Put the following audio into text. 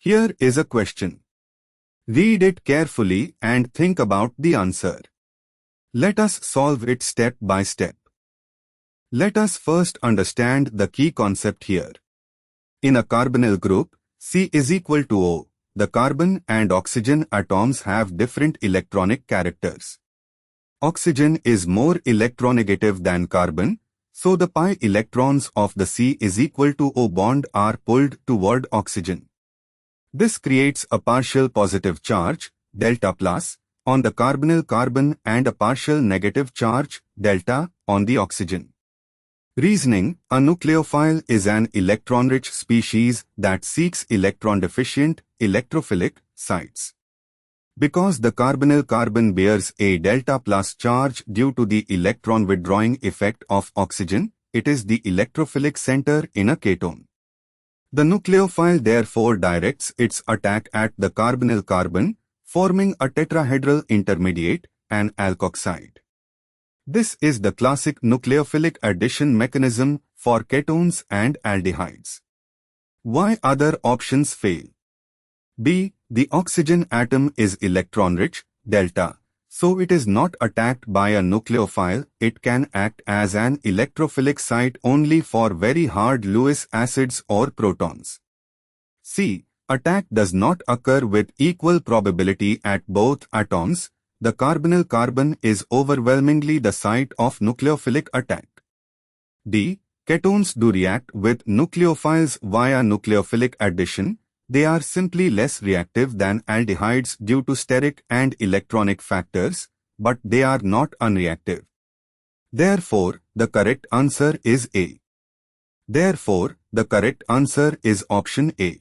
Here is a question. Read it carefully and think about the answer. Let us solve it step by step. Let us first understand the key concept here. In a carbonyl group, C is equal to O. The carbon and oxygen atoms have different electronic characters. Oxygen is more electronegative than carbon, so the pi electrons of the C is equal to O bond are pulled toward oxygen. This creates a partial positive charge, delta plus, on the carbonyl carbon and a partial negative charge, delta, on the oxygen. Reasoning: a nucleophile is an electron-rich species that seeks electron-deficient, electrophilic sites. Because the carbonyl carbon bears a delta plus charge due to the electron withdrawing effect of oxygen, it is the electrophilic center in a ketone. The nucleophile therefore directs its attack at the carbonyl carbon, forming a tetrahedral intermediate, an alkoxide. This is the classic nucleophilic addition mechanism for ketones and aldehydes. Why other options fail? B. The oxygen atom is electron-rich, delta, so it is not attacked by a nucleophile. It can act as an electrophilic site only for very hard Lewis acids or protons. C. Attack does not occur with equal probability at both atoms. The carbonyl carbon is overwhelmingly the site of nucleophilic attack. D. Ketones do react with nucleophiles via nucleophilic addition. They are simply less reactive than aldehydes due to steric and electronic factors, but they are not unreactive. Therefore, the correct answer is A. Therefore, the correct answer is option A.